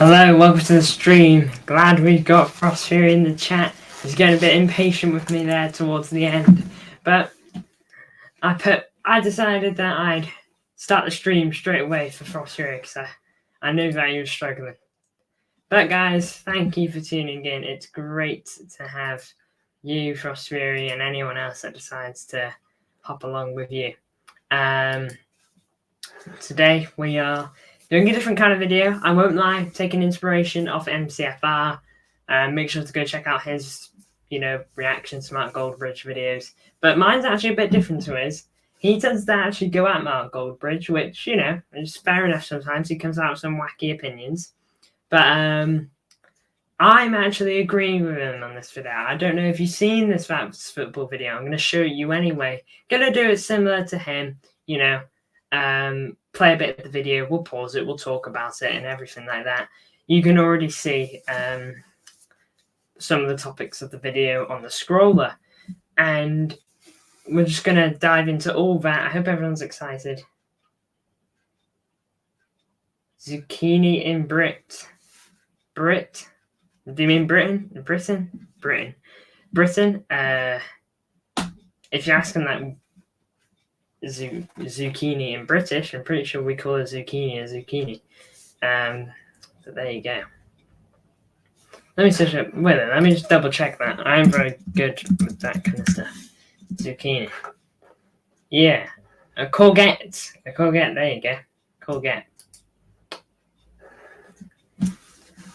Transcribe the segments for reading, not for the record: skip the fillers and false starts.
Hello, welcome to the stream. Glad we've got Frost here in the chat. He's getting a bit impatient with me there towards the end, but I decided that I'd start the stream straight away for Frost here because I knew that he was struggling. But guys, thank you for tuning in. It's great to have you, Frost Fury, and anyone else that decides to hop along with you. Today we are doing a different kind of video. I won't lie, taking inspiration off MCFR. Make sure to go check out his, reactions to Mark Goldbridge videos. But mine's actually a bit different to his. He tends to actually go at Mark Goldbridge, which, is fair enough sometimes. He comes out with some wacky opinions. But I'm actually agreeing with him on this video. I don't know if you've seen this football video. I'm going to show you anyway. Going to do it similar to him, play a bit of the video, we'll pause it, we'll talk about it and everything like that. You can already see some of the topics of the video on the scroller, and we're just going to dive into all that. I hope everyone's excited. Zucchini in Brit. Do you mean Britain? Britain. If you're asking that zucchini in British, I'm pretty sure we call a zucchini. So there you go. Let me just double check that. I'm very good with that kind of stuff. Zucchini. Yeah. A courgette. There you go. Courgette.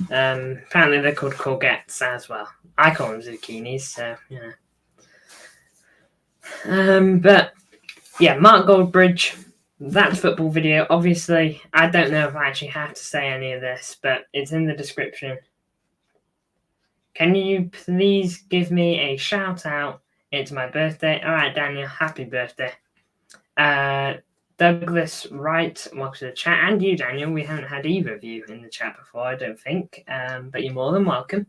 Apparently they're called courgettes as well. I call them zucchinis, so but yeah, Mark Goldbridge, that football video. Obviously, I don't know if I actually have to say any of this, but it's in the description. Can you please give me a shout out? It's my birthday. All right, Daniel, happy birthday. Douglas Wright, welcome to the chat. And you, Daniel, we haven't had either of you in the chat before, I don't think. But you're more than welcome.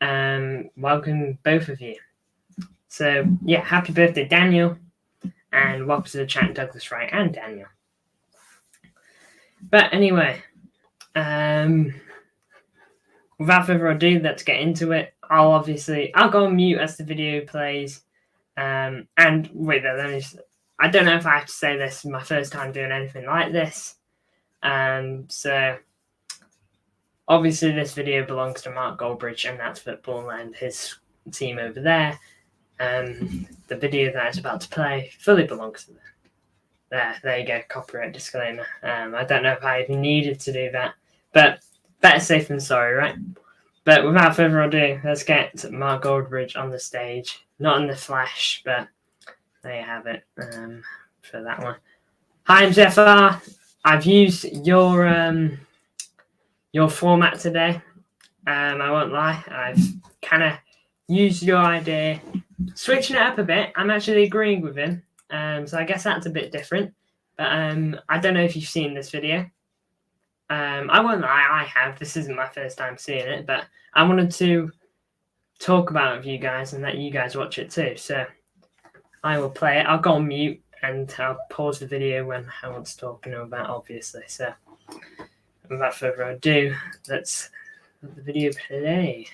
Welcome, both of you. So, yeah, happy birthday, Daniel. And welcome to the chat, Douglas Wright and Daniel. But anyway, without further ado, let's get into it. I'll go on mute as the video plays. And wait there, I don't know if I have to say this. It's my first time doing anything like this. So obviously this video belongs to Mark Goldbridge, and that's football and his team over there. The video that is about to play fully belongs to them. There you go, copyright disclaimer. I don't know if I even needed to do that, but better safe than sorry, right? But without further ado, let's get Mark Goldbridge on the stage. Not in the flash, but there you have it for that one. Hi, MCFR. I've used your format today. I won't lie. I've kind of used your idea, switching it up a bit. I'm actually agreeing with him. So I guess that's a bit different. But I don't know if you've seen this video. I won't lie, I have. This isn't my first time seeing it, but I wanted to talk about it with you guys and let you guys watch it too. So I will play it. I'll go on mute and I'll pause the video when I want to talk about, obviously. So without further ado, let's let the video play.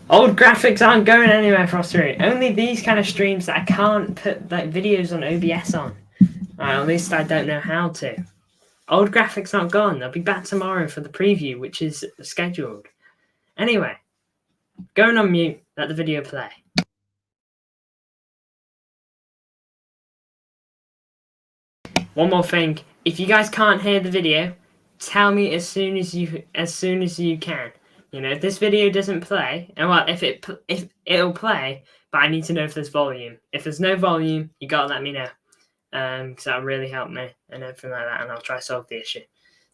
Old graphics aren't going anywhere, Frostery. Only these kind of streams that I can't put videos on OBS on. At least I don't know how to. Old graphics aren't gone. They'll be back tomorrow for the preview, which is scheduled. Anyway, going on mute, let the video play. One more thing. If you guys can't hear the video, tell me as soon as you can. If this video doesn't play, and well, if it'll play, but I need to know if there's volume. If there's no volume, you gotta let me know, because that'll really help me and everything like that, and I'll try to solve the issue.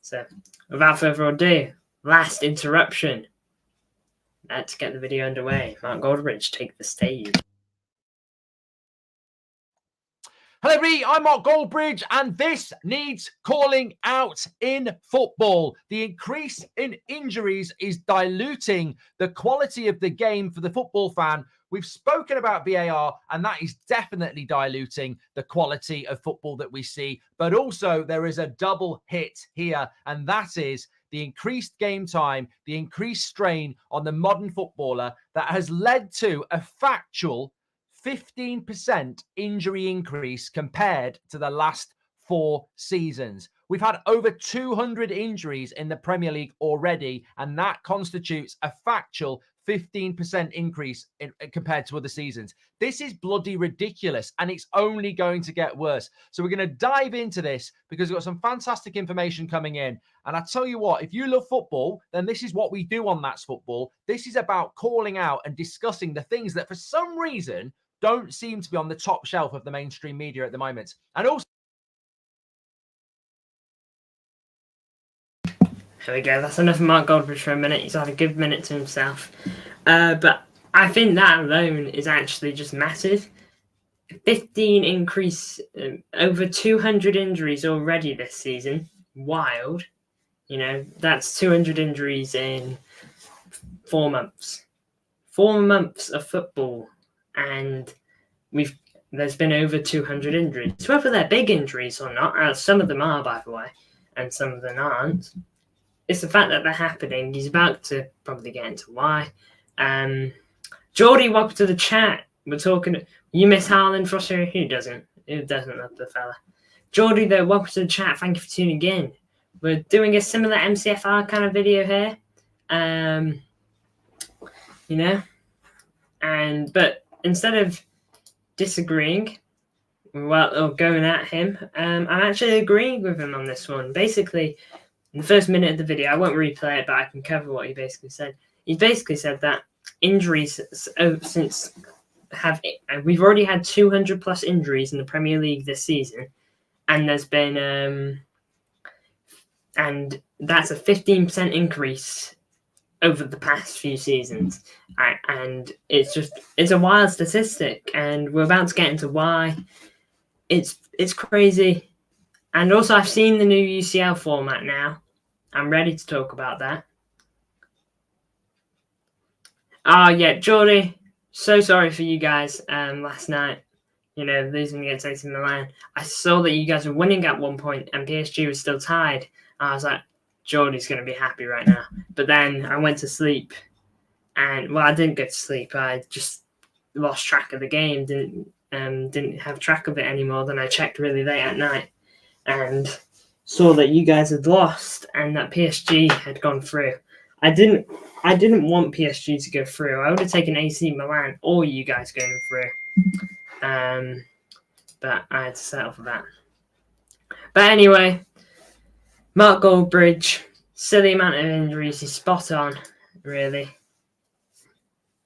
So, without further ado, last interruption. Let's get the video underway. Mark Goldbridge, take the stage. Hello everybody, I'm Mark Goldbridge, and this needs calling out in football. The increase in injuries is diluting the quality of the game for the football fan. We've spoken about VAR, and that is definitely diluting the quality of football that we see. But also, there is a double hit here, and that is the increased game time, the increased strain on the modern footballer that has led to a factual 15% injury increase compared to the last 4 seasons. We've had over 200 injuries in the Premier League already, and that constitutes a factual 15% increase compared to other seasons. This is bloody ridiculous, and it's only going to get worse. So we're going to dive into this because we've got some fantastic information coming in. And I tell you what, if you love football, then this is what we do on That's Football. This is about calling out and discussing the things that for some reason don't seem to be on the top shelf of the mainstream media at the moment. And also, there we go. That's enough of Mark Goldbridge for a minute. He's had a good minute to himself. But I think that alone is actually just massive. 15 increase, over 200 injuries already this season. Wild. You know, that's 200 injuries in 4 months. 4 months of football. And there's been over 200 injuries. Whether they're big injuries or not, some of them are, by the way, and some of them aren't. It's the fact that they're happening. He's about to probably get into why. Geordie, welcome to the chat. We're talking. You miss Haaland, Frosty? Who doesn't? Who doesn't love the fella? Geordie, though, welcome to the chat. Thank you for tuning in. We're doing a similar MCFR kind of video here. You know, but instead of disagreeing, or going at him, I'm actually agreeing with him on this one. Basically, in the first minute of the video, I won't replay it, but I can cover what he basically said. He basically said that injuries we've already had 200 plus injuries in the Premier League this season, and there's been and that's a 15% increase over the past few seasons, and it's a wild statistic, and we're about to get into why. It's crazy. And also, I've seen the new UCL format now. I'm ready to talk about that. Oh yeah, Geordie, so sorry for you guys last night, you know, losing against AC Milan. I saw that you guys were winning at one point and PSG was still tied. I was like, Geordie's going to be happy right now. But then I went to sleep, and well, I didn't go to sleep. I just lost track of the game. Didn't have track of it anymore. Then I checked really late at night and saw that you guys had lost and that PSG had gone through. I didn't want PSG to go through. I would have taken AC Milan or you guys going through. But I had to settle for that. But anyway, Mark Goldbridge, silly amount of injuries. He's spot on, really.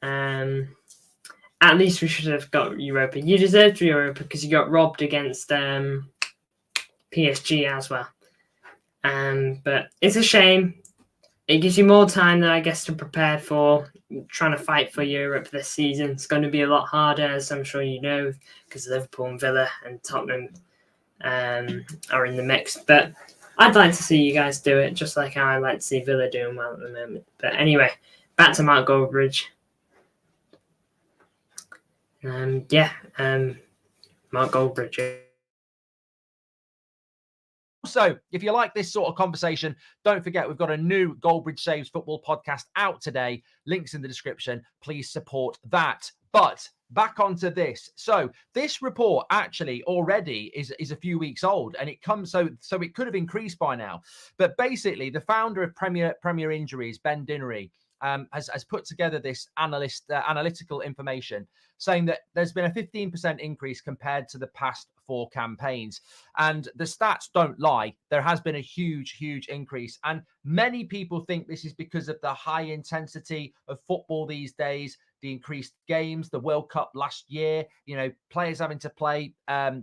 At least we should have got Europa. You deserved Europa because you got robbed against PSG as well. But it's a shame. It gives you more time, though, I guess, to prepare for trying to fight for Europe this season. It's going to be a lot harder, as I'm sure you know, because Liverpool and Villa and Tottenham are in the mix. But I'd like to see you guys do it, just like how I like to see Villa doing well at the moment. But anyway, back to Mark Goldbridge. Mark Goldbridge. Also, if you like this sort of conversation, don't forget we've got a new Goldbridge Saves Football podcast out today. Links in the description. Please support that. But back onto this. So this report actually already is a few weeks old, and it comes so it could have increased by now. But basically, the founder of Premier Injuries, Ben Dinnery, has put together this analytical information saying that there's been a 15% increase compared to the past 4 campaigns. And the stats don't lie. There has been a huge increase. And many people think this is because of the high intensity of football these days, the increased games, the World Cup last year, you know, players having to play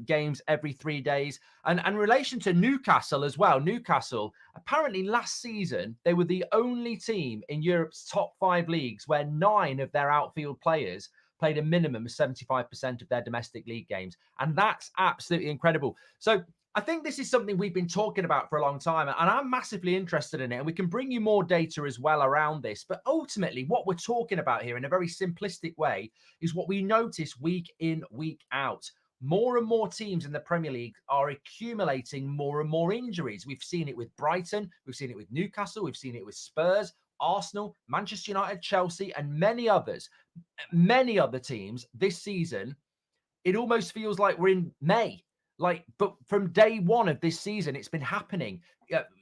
games every 3 days. And in relation to Newcastle as well, Newcastle, apparently last season, they were the only team in Europe's top 5 leagues where 9 of their outfield players played a minimum of 75% of their domestic league games. And that's absolutely incredible. So I think this is something we've been talking about for a long time, and I'm massively interested in it. And we can bring you more data as well around this. But ultimately, what we're talking about here in a very simplistic way is what we notice week in, week out. More and more teams in the Premier League are accumulating more and more injuries. We've seen it with Brighton, we've seen it with Newcastle, we've seen it with Spurs, Arsenal, Manchester United, Chelsea, and many others. Many other teams this season, it almost feels like we're in May. But from day one of this season, it's been happening.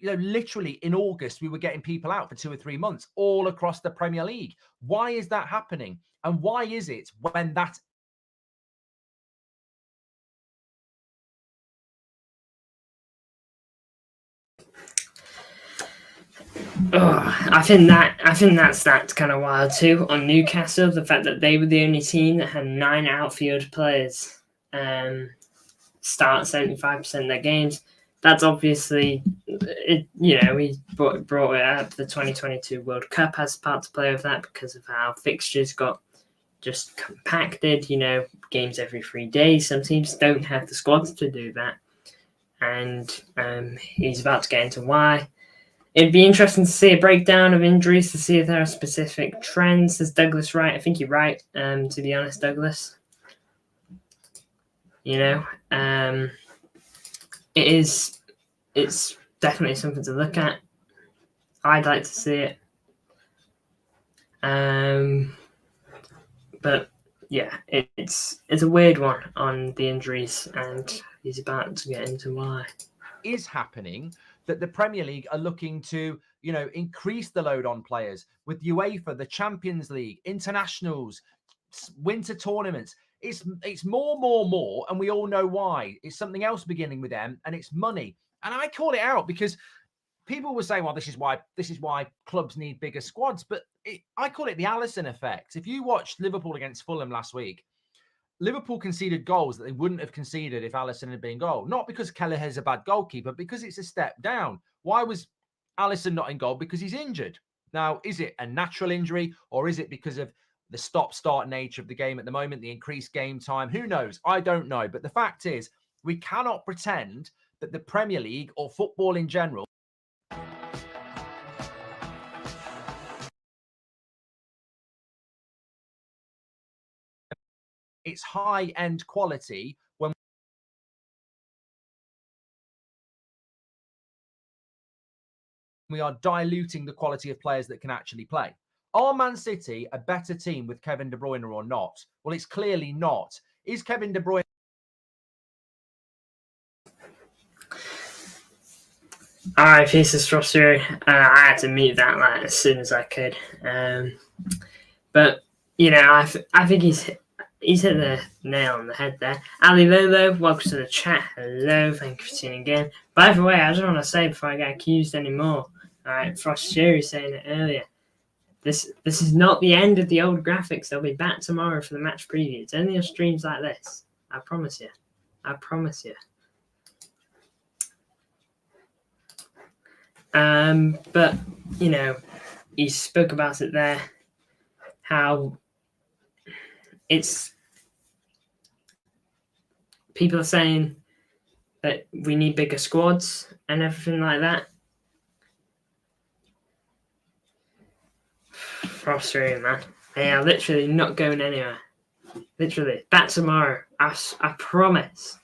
Literally in August, we were getting people out for 2 or 3 months all across the Premier League. Why is that happening? And why is it when that I think that's kind of wild too. On Newcastle, the fact that they were the only team that had 9 outfield players start 75% of their games. That's obviously, we brought it up. The 2022 World Cup has part to play with that because of how fixtures got just compacted. Games every 3 days. Some teams don't have the squads to do that, and he's about to get into why. It'd be interesting to see a breakdown of injuries to see if there are specific trends. Is Douglas right? I think you're right, to be honest, Douglas. It's definitely something to look at. I'd like to see it. But yeah, it's a weird one on the injuries, and he's about to get into why. Is happening that the Premier League are looking to, increase the load on players with UEFA, the Champions League, internationals, winter tournaments. It's more, and we all know why. It's something else beginning with M, and it's money. And I call it out because people were saying, well, this is why clubs need bigger squads. But I call it the Alisson effect. If you watched Liverpool against Fulham last week, Liverpool conceded goals that they wouldn't have conceded if Alisson had been goal. Not because Kelleher is a bad goalkeeper, because it's a step down. Why was Alisson not in goal? Because he's injured. Now, is it a natural injury, or is it because of the stop-start nature of the game at the moment, the increased game time? Who knows? I don't know. But the fact is, we cannot pretend that the Premier League or football in general it's high-end quality when we are diluting the quality of players that can actually play. Are Man City a better team with Kevin De Bruyne or not? Well, it's clearly not. Is Kevin De Bruyne... Alright, pieces frustrating. I had to mute that as soon as I could. But I think he's hit the nail on the head there. Ali Lolo, welcome to the chat. Hello, thank you for tuning in. By the way, I just want to say before I get accused anymore. Alright, Frost Cherry saying it earlier. This is not the end of the old graphics. They'll be back tomorrow for the match preview. It's only on streams like this. I promise you. I promise you. But you spoke about it there, how it's people are saying that we need bigger squads and everything like that. Frustrating, man. They are literally not going anywhere. Literally, back tomorrow. I promise.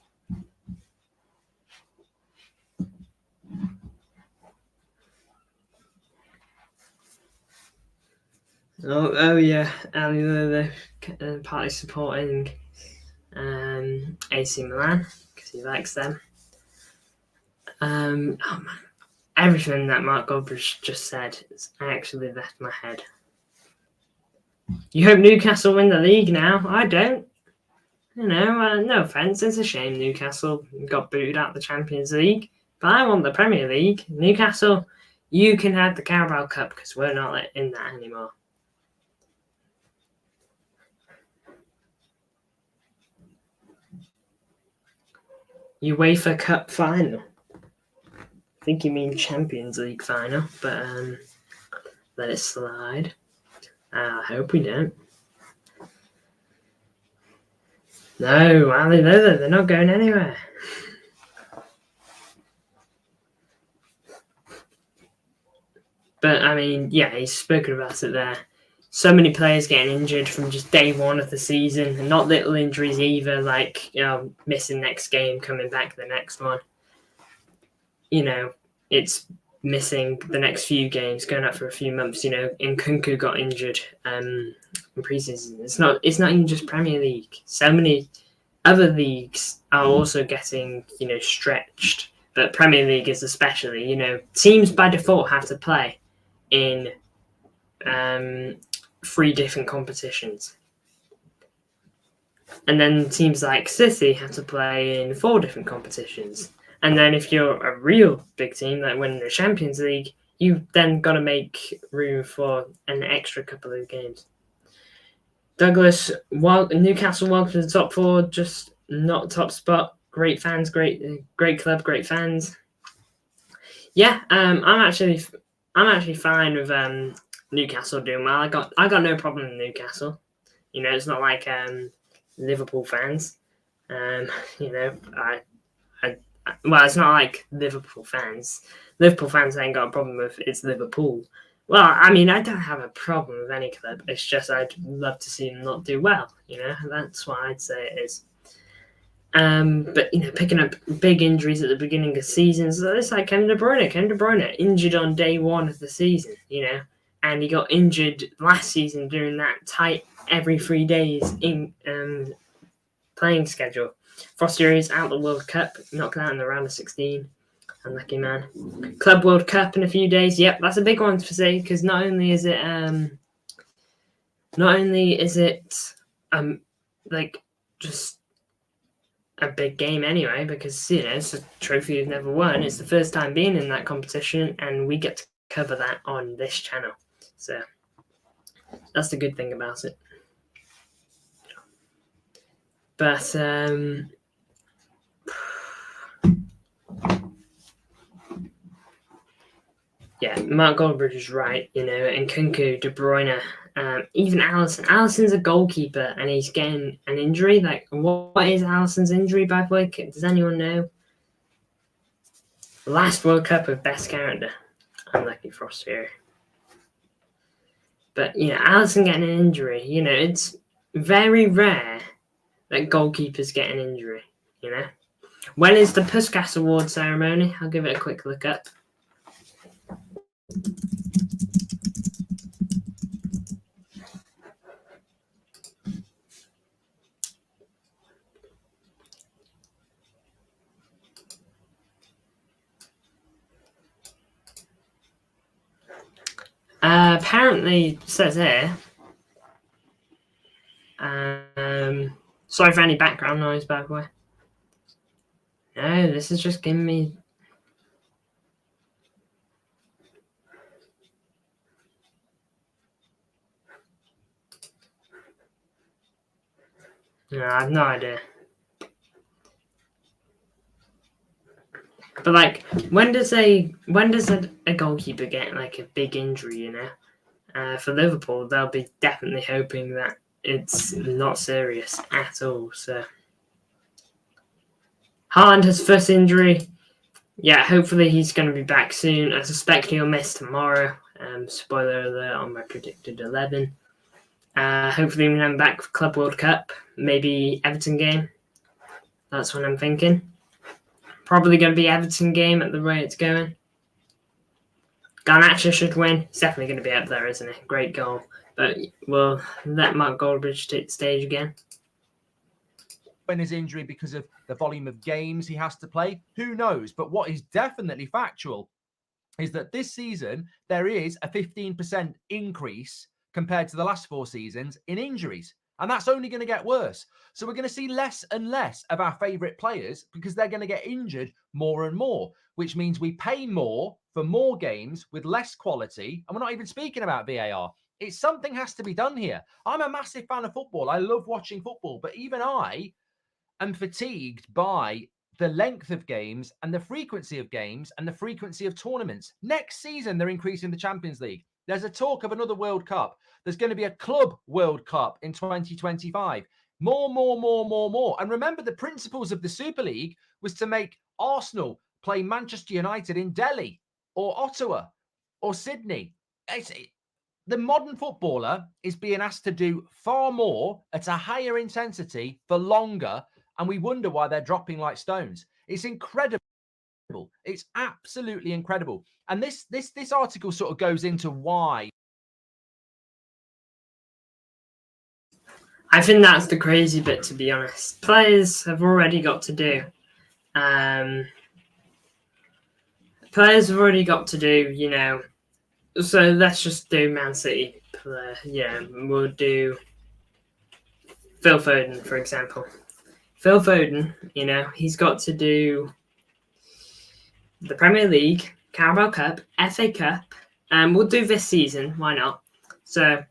Oh yeah, Ali Lolo partly supporting AC Milan because he likes them. Oh man, everything that Mark Goldbridge just said has actually left my head. You hope Newcastle win the league now? I don't. No offence, it's a shame Newcastle got booted out of the Champions League, but I want the Premier League. Newcastle, you can have the Carabao Cup because we're not in that anymore. UEFA Cup final. I think you mean Champions League final, but let it slide. I hope we don't. No, Ali, they're not going anywhere. But I mean, yeah, he's spoken about it there. So many players getting injured from just day one of the season, and not little injuries either, like, missing next game, coming back the next one. It's missing the next few games, going out for a few months. Nkunku got injured in preseason. It's not even just Premier League. So many other leagues are also getting stretched, but Premier League is especially. Teams by default have to play in 3 different competitions, and then teams like City have to play in 4 different competitions. And then if you're a real big team, like winning the Champions League, you've then got to make room for an extra couple of games. Douglas, Newcastle welcome to the top 4, just not top spot. Great fans, great club, great fans. Yeah, I'm actually fine with Newcastle doing well. I got no problem with Newcastle. It's not like Liverpool fans. Well, it's not like Liverpool fans. Liverpool fans ain't got a problem with it's Liverpool. Well, I mean, I don't have a problem with any club. It's just I'd love to see them not do well. That's what I'd say it is. But picking up big injuries at the beginning of seasons, so it's like Kevin De Bruyne. Kevin De Bruyne injured on day 1 of the season. And he got injured last season during that tight every 3 days in playing schedule. Foster is out the World Cup, knocked out in the round of 16. Unlucky man. Club World Cup in a few days. Yep, that's a big one to say, because not only is it like just a big game anyway, because it's a trophy you've never won. It's the first time being in that competition, and we get to cover that on this channel. So that's the good thing about it. But yeah, Mark Goldbridge is right. And Nkunku, De Bruyne, even Alisson. Alisson's a goalkeeper, and he's getting an injury. Like, what is Alisson's injury, by the way? Does anyone know? Last World Cup of best character. Unlucky Frost here. But Alisson getting an injury. It's very rare that goalkeepers get an injury. When is the Puskas Award ceremony? I'll give it a quick look up. Apparently, says here. Sorry for any background noise, by the way. No, this is just giving me. No, I have no idea. But like, when does a goalkeeper get like a big injury? For Liverpool, they'll be definitely hoping that it's not serious at all. So, Haaland has first injury. Yeah, hopefully he's going to be back soon. I suspect he'll miss tomorrow. Spoiler alert on my predicted 11. Hopefully when I'm back for Club World Cup, maybe Everton game. That's what I'm thinking. Probably going to be Everton game at the rate it's going. Garnacho should win. He's definitely going to be up there, isn't he? Great goal. But we'll let Mark Goldbridge take the stage again. When his injury because of the volume of games he has to play, who knows? But what is definitely factual is that this season there is a 15% increase compared to the last 4 seasons in injuries. And that's only going to get worse. So we're going to see less and less of our favourite players because they're going to get injured more and more, which means we pay more for more games with less quality. And we're not even speaking about VAR. Something has to be done here. I'm a massive fan of football. I love watching football, but even I am fatigued by the length of games and the frequency of games and the frequency of tournaments. Next season, they're increasing the Champions League. There's a talk of another World Cup. There's going to be a Club World Cup in 2025. More. And remember, the principles of the Super League was to make Arsenal play Manchester United in Delhi or Ottawa or Sydney. The modern footballer is being asked to do far more at a higher intensity for longer, and we wonder why they're dropping like stones. It's incredible. It's absolutely incredible. And this article sort of goes into why. I think that's the crazy bit, to be honest. Players have already got to do. You know. So let's just do Man City player. Yeah, we'll do Phil Foden, for example. Phil Foden, you know, he's got to do the Premier League, Carabao Cup, FA Cup, and we'll do this season. Why not? So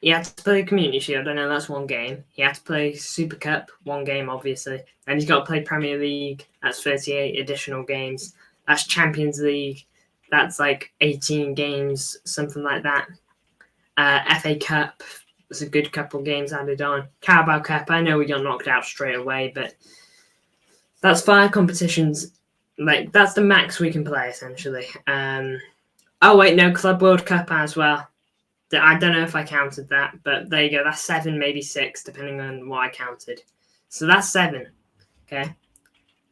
he had to play Community Shield. I know that's one game. He had to play Super Cup, one game, obviously. And he's got to play Premier League. That's 38 additional games. That's Champions League. That's like 18 games, something like that. FA Cup. There's a good couple games added on. Carabao Cup. I know we got knocked out straight away, but that's 5 competitions. Like, that's the max we can play, essentially. Oh, wait, no, Club World Cup as well. I don't know if I counted that, but there you go. That's 7, maybe 6, depending on what I counted. So that's 7. Okay.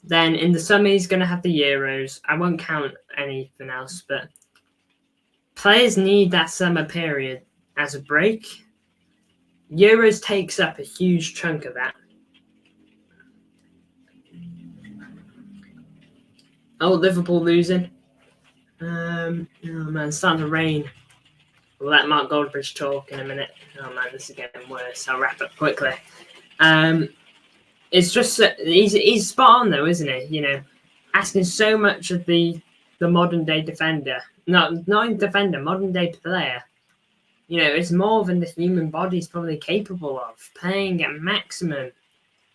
Then in the summer, he's going to have the Euros. I won't count anything else, but players need that summer period as a break. Euros takes up a huge chunk of that. Oh, Liverpool losing. Oh, man, it's starting to rain. We'll let Mark Goldbridge talk in a minute. Oh, man, this is getting worse. I'll wrap up quickly. It's just he's spot on, though, isn't he? You know, asking so much of the modern-day defender. Not even defender, modern-day player. You know, it's more than the human body's probably capable of. Playing at maximum,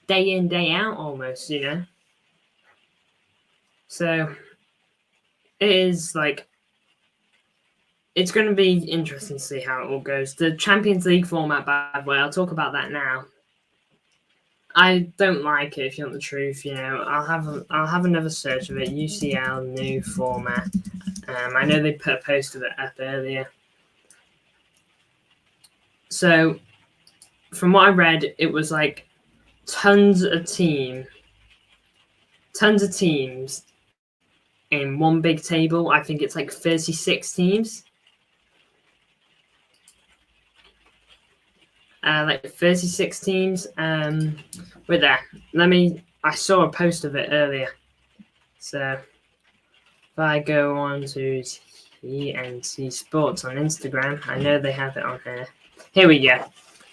day in, day out almost, you know. So, it is like... It's going to be interesting to see how it all goes. The Champions League format, by the way, I'll talk about that now. I don't like it, if you want the truth. You know, I'll have another search of it. UCL new format. I know they put a post of it up earlier. So, from what I read, it was like tons of teams in one big table. I think it's like 36 teams. Like 36 teams. Wait there. I saw a post of it earlier. So if I go on to TNT Sports on Instagram, I know they have it on here. Here we go.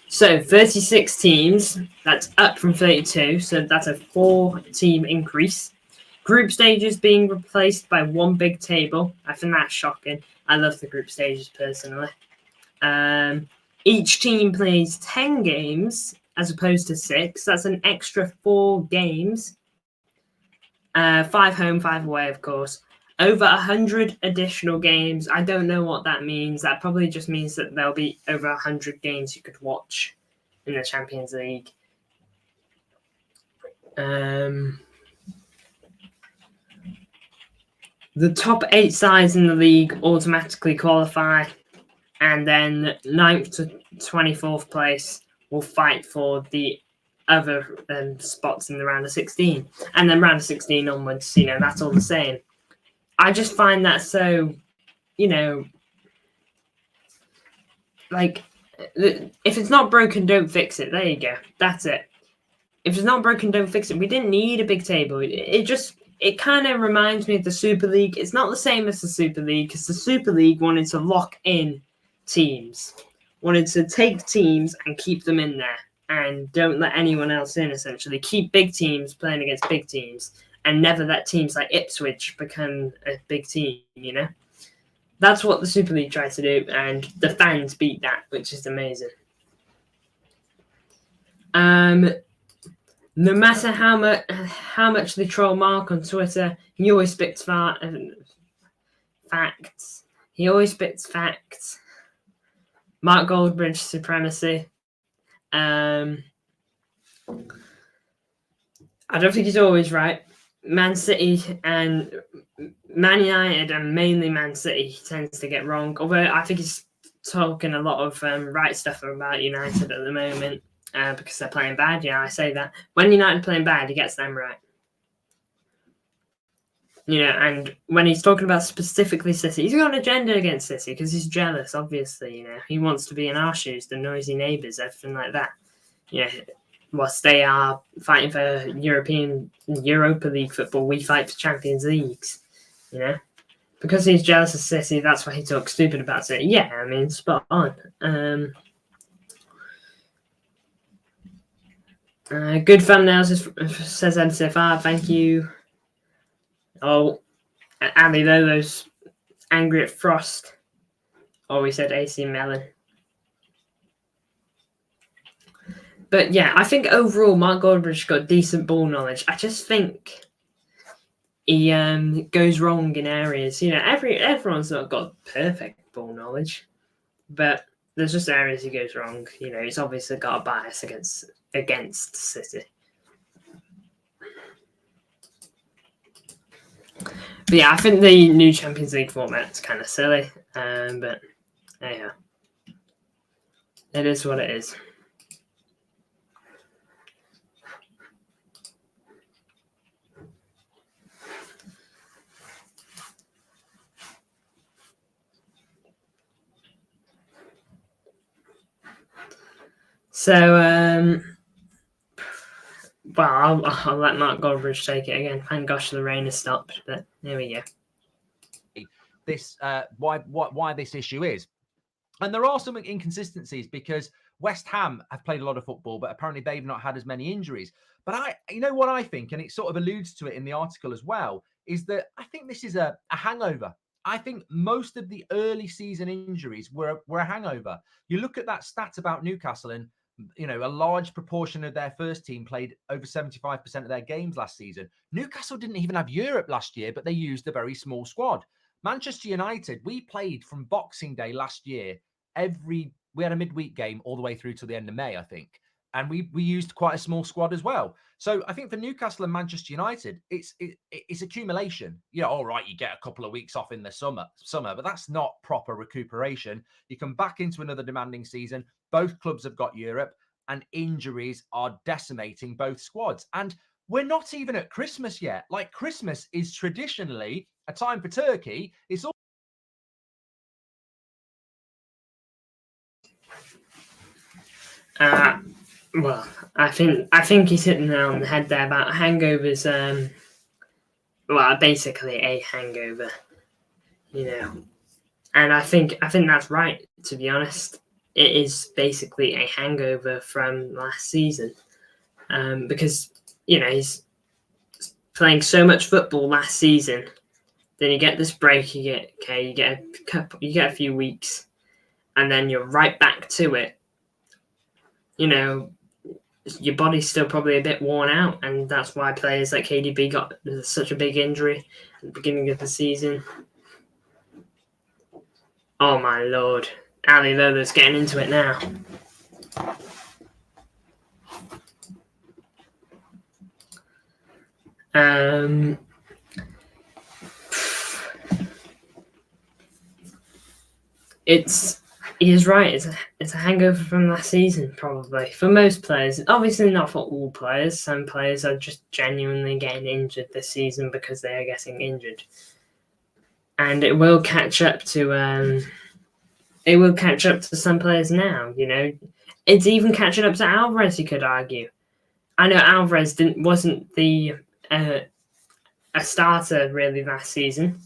So 36 teams. That's up from 32. So that's a 4-team increase. Group stages being replaced by one big table. I think that's shocking. I love the group stages personally. Each team plays 10 games as opposed to 6. That's an extra 4 games. 5 home, 5 away, of course. Over 100 additional games. I don't know what that means. That probably just means that there'll be over 100 games you could watch in the Champions League. The top 8 sides in the league automatically qualify. And then 9th to 24th place will fight for the other spots in the round of 16. And then round of 16 onwards, you know, that's all the same. I just find that so, you know, like, if it's not broken, don't fix it. There you go. That's it. If it's not broken, don't fix it. We didn't need a big table. It kind of reminds me of the Super League. It's not the same as the Super League because the Super League wanted to lock in teams, wanted to take teams and keep them in there and don't let anyone else in, essentially. Keep big teams playing against big teams and never let teams like Ipswich become a big team, you know? That's what the Super League tried to do, and the fans beat that, which is amazing. No matter how much they troll Mark on Twitter, he always spits facts. He always spits facts. Mark Goldbridge supremacy. I don't think he's always right. Man City and Man United, and mainly Man City, tends to get wrong. Although I think he's talking a lot of right stuff about United at the moment because they're playing bad. Yeah, I say that. When United are playing bad, he gets them right. And when he's talking about specifically City, he's got an agenda against City because he's jealous, obviously. He wants to be in our shoes, the noisy neighbours, everything like that. Whilst they are fighting for Europa League football, we fight for Champions Leagues, Because he's jealous of City, that's why he talks stupid about City. Yeah, I mean, spot on. Good thumbnails, says MCFR, thank you. Oh, Ali Lolo's angry at Frost. Oh, we said AC Melon. But yeah, I think overall Mark Goldbridge got decent ball knowledge. I just think he goes wrong in areas. Everyone's not got perfect ball knowledge, but there's just areas he goes wrong. He's obviously got a bias against City. But yeah, I think the new Champions League format's kind of silly. But yeah, it is what it is. So, well, I'll let Mark Goldbridge take it again. Thank gosh the rain has stopped, but there we go. This why this issue is, and there are some inconsistencies because West Ham have played a lot of football, but apparently they've not had as many injuries. But what I think, and it sort of alludes to it in the article as well, is that I think this is a hangover. I think most of the early season injuries were a hangover. You look at that stat about Newcastle, and a large proportion of their first team played over 75% of their games last season. Newcastle didn't even have Europe last year, but they used a very small squad. Manchester United, we played from Boxing Day last year. We had a midweek game all the way through to the end of May, I think. And we used quite a small squad as well. So I think for Newcastle and Manchester United, it's accumulation. All right, you get a couple of weeks off in the summer, but that's not proper recuperation. You come back into another demanding season. Both clubs have got Europe, and injuries are decimating both squads. And we're not even at Christmas yet. Like, Christmas is traditionally a time for Turkey. It's all. Well, I think he's hitting the nail on the head there about hangovers. Basically a hangover, and I think that's right. To be honest, it is basically a hangover from last season, because he's playing so much football last season. Then you get this break. You get a few weeks, and then you're right back to it. Your body's still probably a bit worn out, and that's why players like KDB got such a big injury at the beginning of the season. Oh my lord, Ali Lolo's getting into it now. He is right. It's a hangover from last season, probably for most players. Obviously, not for all players. Some players are just genuinely getting injured this season because they are getting injured, and it will catch up to some players now. It's even catching up to Alvarez. You could argue. I know Alvarez wasn't a starter really last season.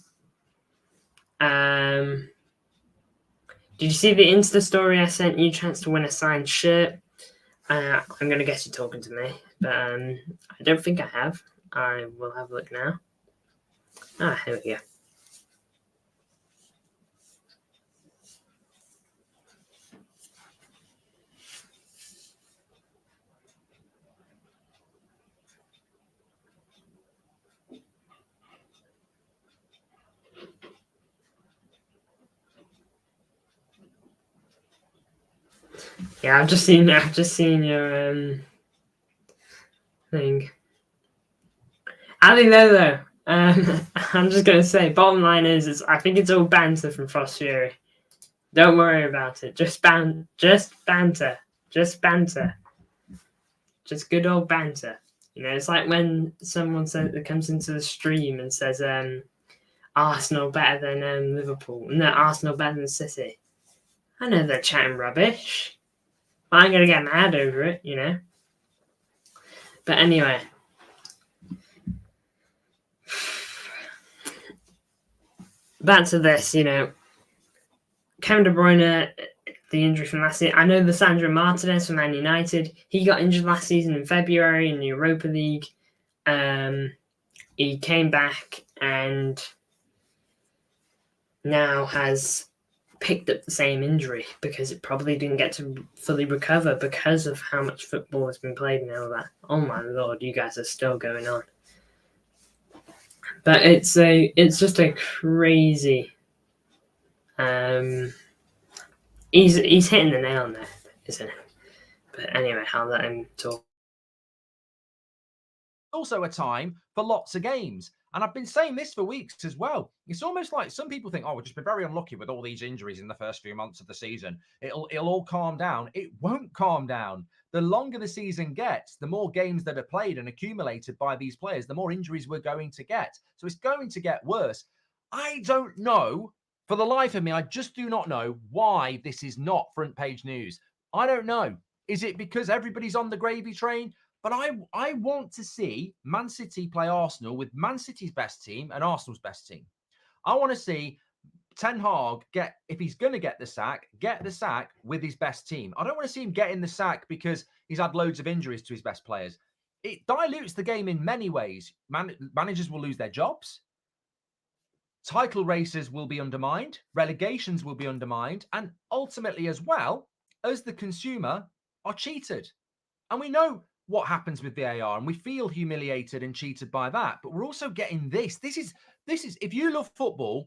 Did you see the Insta story I sent you? Chance to win a signed shirt. I'm going to guess you're talking to me, but I don't think I have. I will have a look now. Here we go. Yeah, I've just seen your thing. Ali Lolo. I'm just gonna say, bottom line is I think it's all banter from Frost Fury. Don't worry about it. Just banter. Just banter. Just good old banter. You know, it's like when someone comes into the stream and says, Arsenal better than Liverpool. No, Arsenal better than City. I know they're chatting rubbish. But I'm going to get mad over it, you know. But anyway. Back to this, you know. Kevin De Bruyne, the injury from last season. I know the Sandro Martinez from Man United. He got injured last season in February in the Europa League. He came back and now has picked up the same injury because it probably didn't get to fully recover because of how much football has been played and all that. Oh my lord, you guys are still going on. But it's just a crazy. He's hitting the nail on there, isn't it? But anyway, I'll let him talk. Also a time for lots of games. And I've been saying this for weeks as well. It's almost like some people think, oh, we've just been very unlucky with all these injuries in the first few months of the season. It'll all calm down. It won't calm down. The longer the season gets, the more games that are played and accumulated by these players, the more injuries we're going to get. So it's going to get worse. I don't know, for the life of me, I just do not know why this is not front page news. I don't know. Is it because everybody's on the gravy train? But I want to see Man City play Arsenal with Man City's best team and Arsenal's best team. I want to see Ten Hag if he's going to get the sack with his best team. I don't want to see him getting the sack because he's had loads of injuries to his best players. It dilutes the game in many ways. Managers will lose their jobs. Title races will be undermined. Relegations will be undermined. And ultimately, as well, as the consumer, are cheated. And we know what happens with VAR, and we feel humiliated and cheated by that. But we're also getting this. This is if you love football,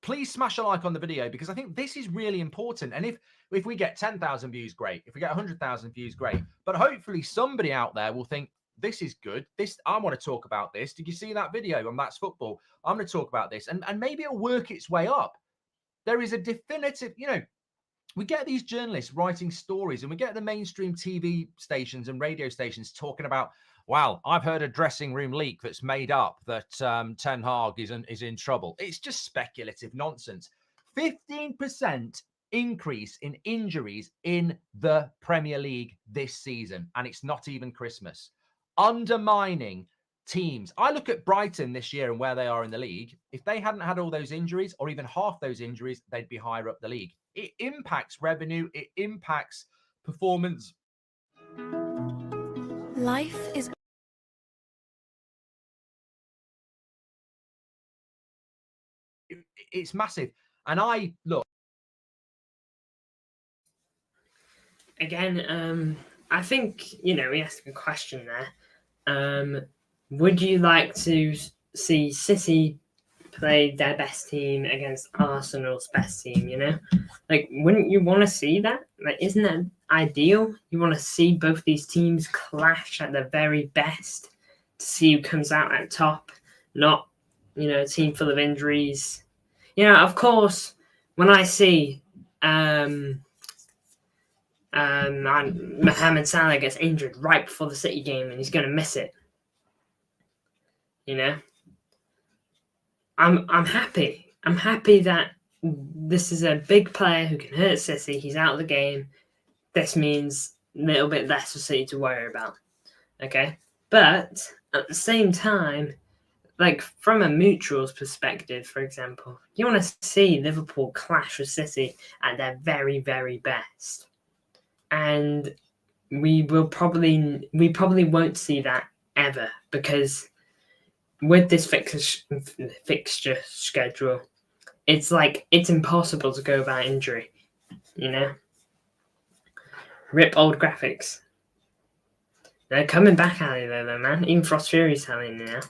please smash a like on the video because I think this is really important. And if we get 10,000 views, great. If we get 100,000 views, great. But hopefully somebody out there will think this is good. I want to talk about this. Did you see that video on That's Football? I'm going to talk about this, and maybe it'll work its way up. There is a definitive, we get these journalists writing stories and we get the mainstream TV stations and radio stations talking about, well, I've heard a dressing room leak that's made up that Ten Hag is in trouble. It's just speculative nonsense. 15% increase in injuries in the Premier League this season, and it's not even Christmas. Undermining teams. I look at Brighton this year and where they are in the league. If they hadn't had all those injuries or even half those injuries, they'd be higher up the league. It impacts revenue. It impacts performance. Life is... It's massive. And I look. Again, I think, we asked a question there. Would you like to see City play their best team against Arsenal's best team, Like, wouldn't you want to see that? Like, isn't that ideal? You want to see both these teams clash at their very best to see who comes out at top, not, a team full of injuries. Of course, when I see Mohamed Salah gets injured right before the City game and he's going to miss it, I'm happy. I'm happy that this is a big player who can hurt City. He's out of the game. This means a little bit less for City to worry about. Okay? But at the same time, like from a neutral's perspective, for example, you want to see Liverpool clash with City at their very, very best. And we probably won't see that ever because with this fixture schedule, it's impossible to go about injury, Rip old graphics. They're coming back at it though, man. Even Frost Fury's telling me now.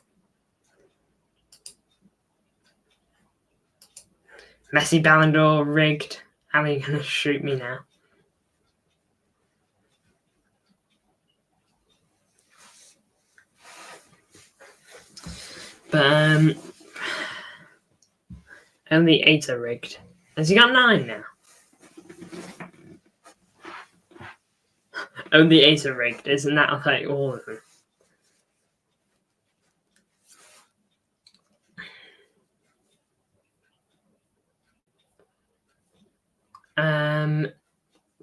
Messi Ballon d'Or rigged. How are you gonna shoot me now? But only 8 are rigged. Has he got 9 now? Only 8 are rigged. Isn't that like all of them?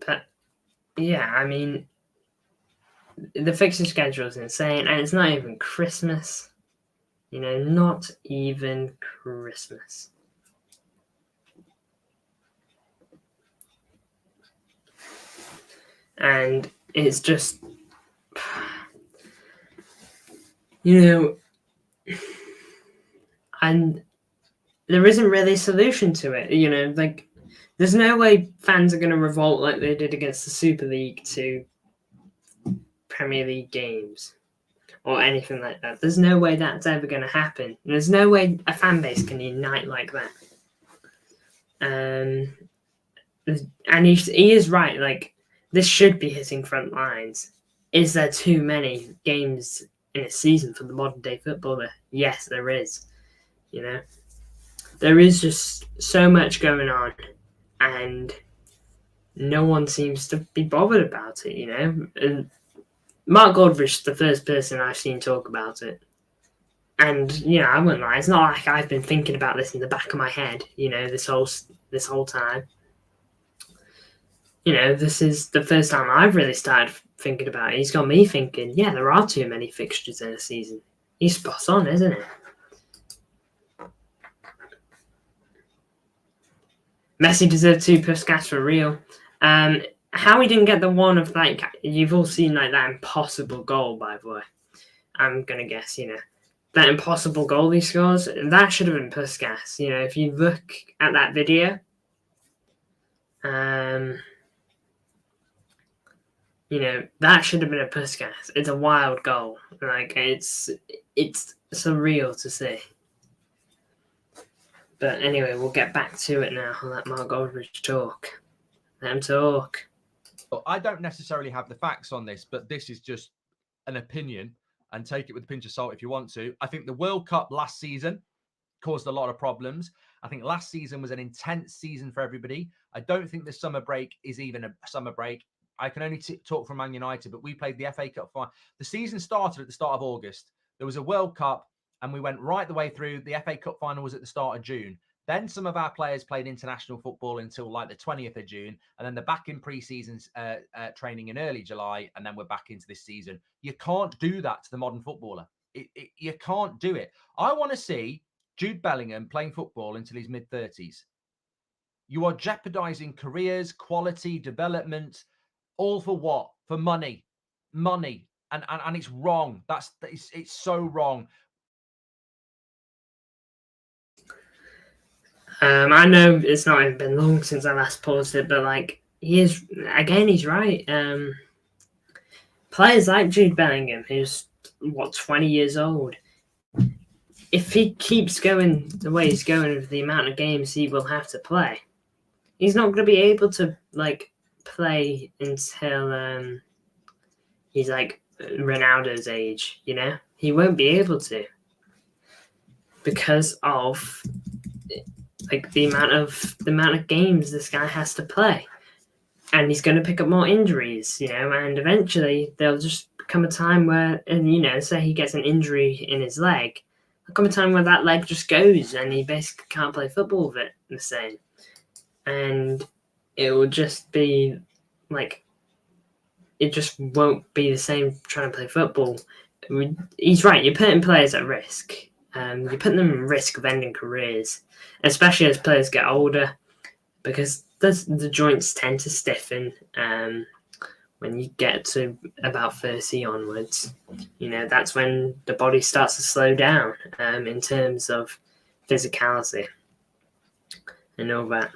But yeah, I mean, the fixture schedule is insane, and it's not even Christmas. You know, not even Christmas. And it's just, you know, and there isn't really a solution to it. You know, like, there's no way fans are going to revolt like they did against the Super League to Premier League games or anything like that. There's no way that's ever going to happen. There's no way a fan base can unite like that. And he is right. Like, this should be hitting front lines. Is there too many games in a season for the modern day footballer? Yes, there is. You know, there is just so much going on, and no one seems to be bothered about it. You know, and Mark Goldbridge is the first person I've seen talk about it. And, you know, I wouldn't lie. It's not like I've been thinking about this in the back of my head, you know, this whole time. You know, this is the first time I've really started thinking about it. He's got me thinking, yeah, there are too many fixtures in a season. He's spot on, isn't it? Messi deserved 2 Puskas for real. How he didn't get the one of, like, you've all seen, like, that impossible goal, by the way. I'm going to guess, you know. That impossible goal he scores, that should have been Puskas. You know, if you look at that video, you know, that should have been a Puskas. It's a wild goal. Like, it's surreal to see. But anyway, we'll get back to it now. I'll let Mark Goldbridge talk. Let him talk. I don't necessarily have the facts on this, but this is just an opinion, and take it with a pinch of salt if you want to. I think the World Cup last season caused a lot of problems. I think last season was an intense season for everybody. I don't think the summer break is even a summer break. I can only talk from Man United, but we played the FA Cup final. The season started at the start of August. There was a World Cup, and we went right the way through. The FA Cup final was at the start of June. Then some of our players played international football until like the 20th of June. And then they're back in pre-season training in early July. And then we're back into this season. You can't do that to the modern footballer. You can't do it. I want to see Jude Bellingham playing football until his mid-30s. You are jeopardizing careers, quality, development, all for what? For money. Money. And it's wrong. It's so wrong. I know it's not even been long since I last paused it, but like he's right. Players like Jude Bellingham, who's 20 years old, if he keeps going the way he's going with the amount of games he will have to play, he's not going to be able to like play until he's like Ronaldo's age. You know, he won't be able to because of like the amount of games this guy has to play, and he's going to pick up more injuries, you know, and eventually there'll just come a time where, and you know, say he gets an injury in his leg, there'll come a time where that leg just goes and he basically can't play football with it the same, and it will just be like, it just won't be the same trying to play football. He's right, you're putting players at risk. You're putting them at risk of ending careers, especially as players get older, because the joints tend to stiffen when you get to about 30 onwards. You know, that's when the body starts to slow down in terms of physicality and all that.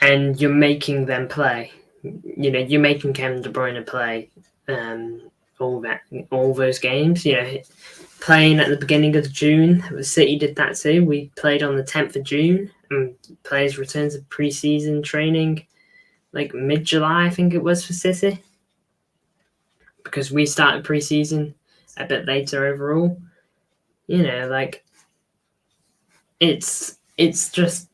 And you're making them play. You know, you're making Kevin De Bruyne play all those games. You know, playing at the beginning of June, City did that too. We played on the 10th of June, and players returned to pre-season training like mid-July, I think it was, for City, because we started pre-season a bit later overall. You know, like it's just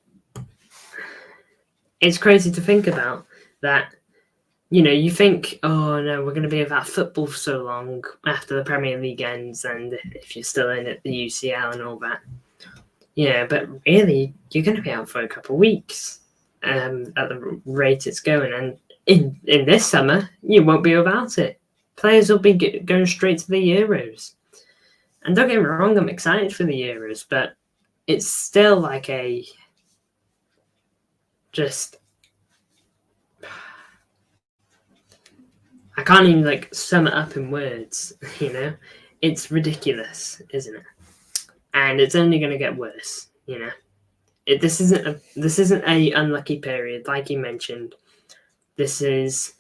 it's crazy to think about that. You know, you think, oh no, we're going to be without football for so long after the Premier League ends, and if you're still in at the UCL and all that. Yeah, but really, you're going to be out for a couple of weeks at the rate it's going. And in this summer, you won't be without it. Players will be going straight to the Euros. And don't get me wrong, I'm excited for the Euros, but it's still like a just... I can't even like sum it up in words, you know? It's ridiculous, isn't it? And it's only going to get worse, you know? This isn't a unlucky period, like you mentioned. This is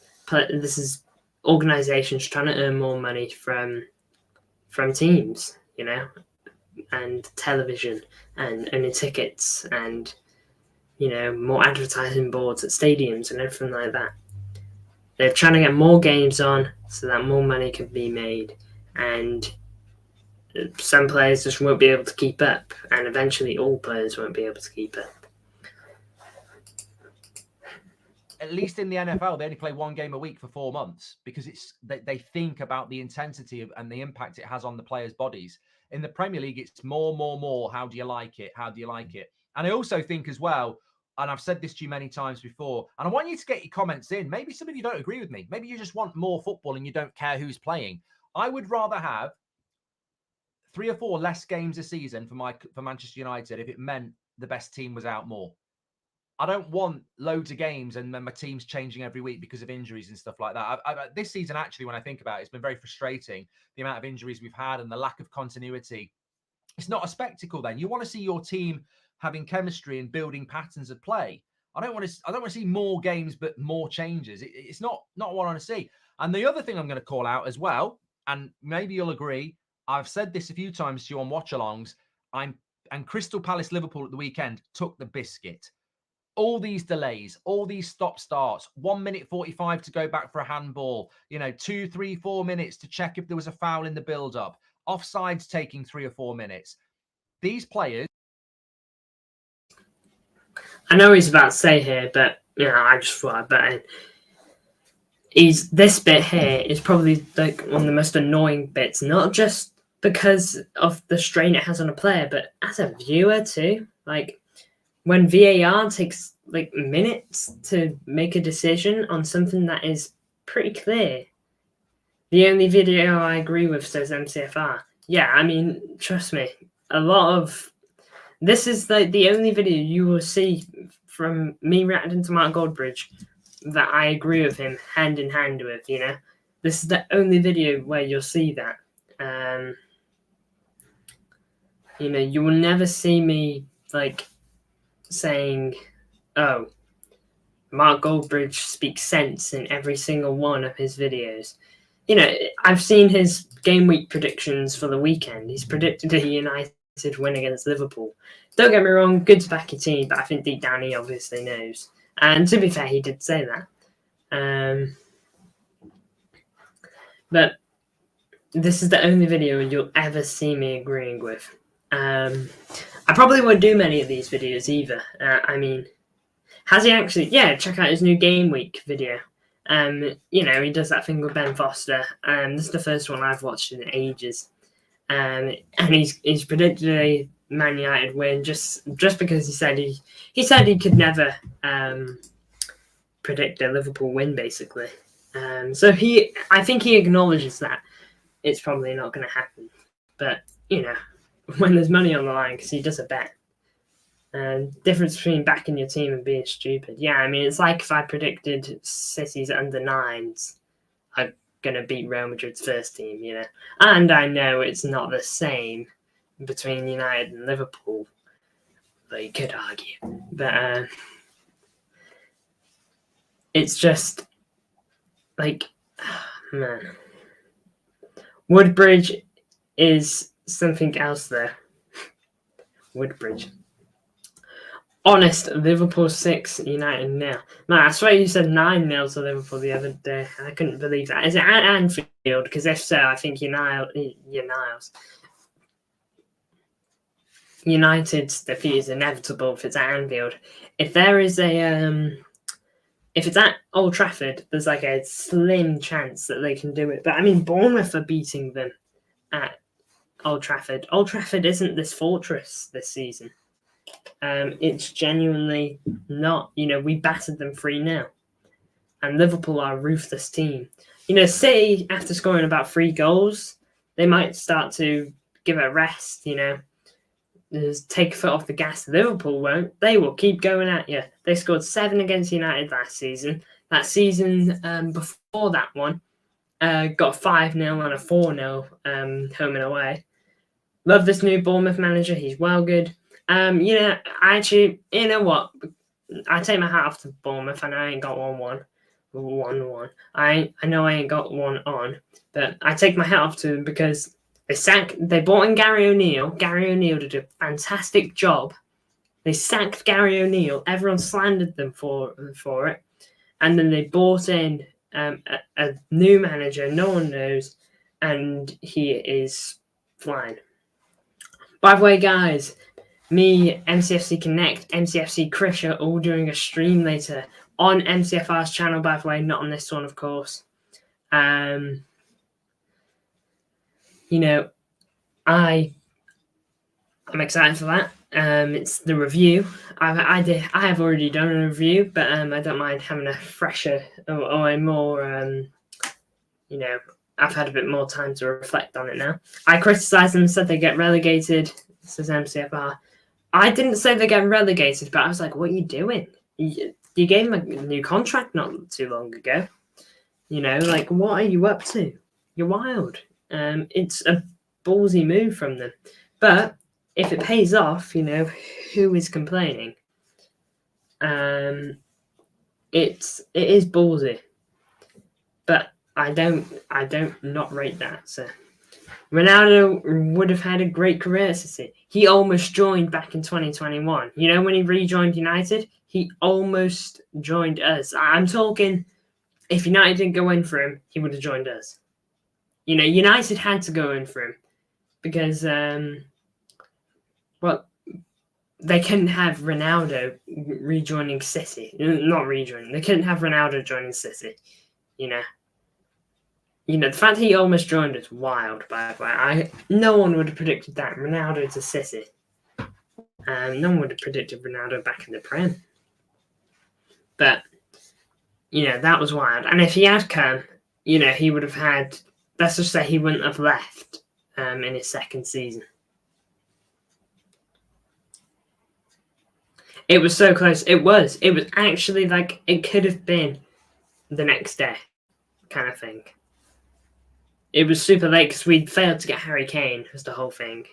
organizations trying to earn more money from teams, you know, and television and owning tickets and, you know, more advertising boards at stadiums and everything like that. They're trying to get more games on so that more money can be made, and some players just won't be able to keep up, and eventually all players won't be able to keep up. At least in the NFL, they only play one game a week for 4 months because they think about the intensity and the impact it has on the players' bodies. In the Premier League, it's more. How do you like it? How do you like it? And I also think as well, and I've said this to you many times before, and I want you to get your comments in. Maybe some of you don't agree with me. Maybe you just want more football and you don't care who's playing. I would rather have 3 or 4 less games a season for Manchester United if it meant the best team was out more. I don't want loads of games and then my team's changing every week because of injuries and stuff like that. This season, actually, when I think about it, it's been very frustrating, the amount of injuries we've had and the lack of continuity. It's not a spectacle then. You want to see your team having chemistry and building patterns of play. I don't want to see more games, but more changes. It's not what I want to see. And the other thing I'm going to call out as well, and maybe you'll agree, I've said this a few times to you on watch-alongs, and Crystal Palace Liverpool at the weekend took the biscuit. All these delays, all these stop-starts, 1 minute 45 to go back for a handball, 2, 3, 4 minutes to check if there was a foul in the build-up, offsides taking 3 or 4 minutes. These players... I know he's about to say here, but, I just thought I'd better... This bit here is probably like one of the most annoying bits, not just because of the strain it has on a player, but as a viewer too. Like, when VAR takes like minutes to make a decision on something that is pretty clear. The only video I agree with, says MCFR. Yeah, I mean, trust me, this is like the only video you will see from me reacting to Mark Goldbridge that I agree with him hand in hand with, This is the only video where you'll see that. You will never see me like saying, oh, Mark Goldbridge speaks sense in every single one of his videos. I've seen his game week predictions for the weekend. He's predicted a United win against Liverpool. Don't get me wrong, good to back your team, but I think deep down he obviously knows. And to be fair, he did say that. But this is the only video you'll ever see me agreeing with. I probably won't do many of these videos either. I mean, has he actually? Yeah, check out his new game week video. He does that thing with Ben Foster. This is the first one I've watched in ages. And he's predicted a Man United win just because he said he could never predict a Liverpool win, basically. So I think he acknowledges that it's probably not going to happen. But when there's money on the line, because he does a bet. Difference between backing your team and being stupid. Yeah, I mean, it's like if I predicted City's under 9s are going to beat Real Madrid's first team, And I know it's not the same between United and Liverpool, but you could argue. But it's just like, man. Woodbridge is something else there. Woodbridge. Honest, Liverpool 6, United 0. Man, I swear you said 9-0 to Liverpool the other day. I couldn't believe that. Is it at Anfield? Because if so, I think you're Niles. United's defeat is inevitable if it's at Anfield. If there is if it's at Old Trafford, there's like a slim chance that they can do it. But I mean, Bournemouth are beating them at Old Trafford. Old Trafford isn't this fortress this season. It's genuinely not. We battered them 3-0. And Liverpool are a ruthless team. City, after scoring about 3 goals, they might start to give it a rest, Just take a foot off the gas. Liverpool won't. They will keep going at you. They scored 7 against United last season. That season before that one, got 5-0 and a 4-0 home and away. Love this new Bournemouth manager. He's well good. Actually, you know what? I take my hat off to Bournemouth, and I ain't got 1-1. I know I ain't got one on, but I take my hat off to them because they brought in Gary O'Neill. Gary O'Neill did a fantastic job. They sacked Gary O'Neill. Everyone slandered them for it, and then they brought in a new manager. No one knows, and he is flying. By the way, guys, me, MCFC Connect, MCFC Krish are all doing a stream later on MCFR's channel, by the way, not on this one, of course. I'm excited for that. It's the review. I have already done a review, but I don't mind having a fresher or a more, I've had a bit more time to reflect on it now. I criticised them, said they get relegated, says MCFR. I didn't say they get relegated, but I was like, what are you doing? You gave him a new contract not too long ago. What are you up to? You're wild. It's a ballsy move from them. But if it pays off, who is complaining? It is ballsy. But I don't not rate that. So Ronaldo would have had a great career at City. He almost joined back in 2021. When he rejoined United, he almost joined us. I'm talking, if United didn't go in for him, he would have joined us. United had to go in for him because, they couldn't have Ronaldo rejoining City. Not rejoining. They couldn't have Ronaldo joining City. The fact he almost joined is wild, by the way. No one would have predicted that. Ronaldo to City. No one would have predicted Ronaldo back in the Prem. But, that was wild. And if he had come, he would have had, let's just say he wouldn't have left in his second season. It was so close. It was actually it could have been the next day kind of thing. It was super late because we failed to get Harry Kane, was the whole thing.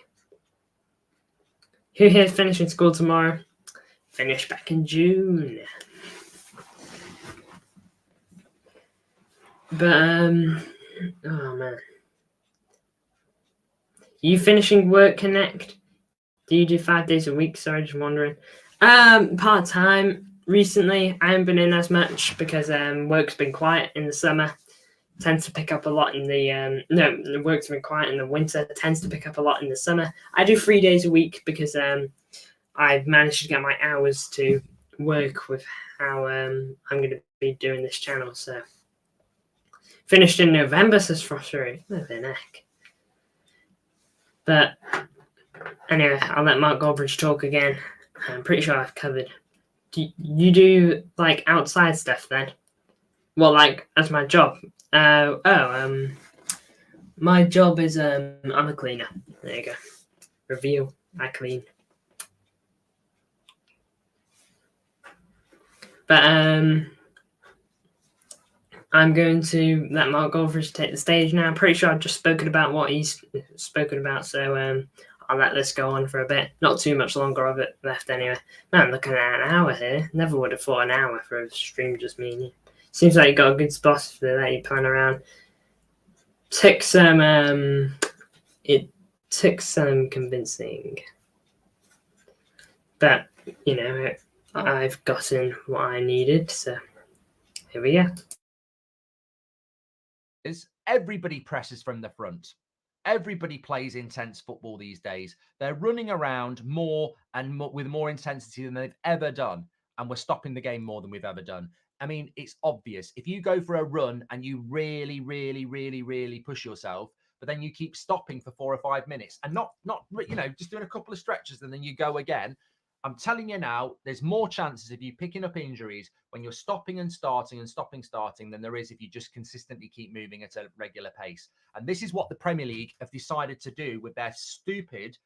Who here finishing school tomorrow? Finish back in June. But, oh man. You finishing work, Connect? Do you do 5 days a week? Sorry, just wondering. Part-time. Recently, I haven't been in as much because work's been quiet in the summer. Tends to pick up a lot in the work's been quiet in the winter. Tends to pick up a lot in the summer. I do 3 days a week because I've managed to get my hours to work with how I'm going to be doing this channel. So finished in November, says Frossery. Oh, the neck. But anyway, I'll let Mark Goldbridge talk again. I'm pretty sure I've covered. Do you do outside stuff then? Well, as my job. My job is I'm a cleaner. There you go. Review. I clean. But I'm going to let Mark Goldbridge take the stage now. I'm pretty sure I've just spoken about what he's spoken about, so I'll let this go on for a bit. Not too much longer of it left anyway. Man, looking at an hour here. Never would have thought an hour for a stream just me and you. Seems like you got a good spot if they let you plan around. It took some convincing. But, I've gotten what I needed, so here we go. Everybody presses from the front. Everybody plays intense football these days. They're running around more and more with more intensity than they've ever done. And we're stopping the game more than we've ever done. I mean, it's obvious. If you go for a run and you really, really, really, really push yourself, but then you keep stopping for 4 or 5 minutes and not, just doing a couple of stretches and then you go again. I'm telling you now, there's more chances of you picking up injuries when you're stopping and starting and starting than there is if you just consistently keep moving at a regular pace. And this is what the Premier League have decided to do with their stupid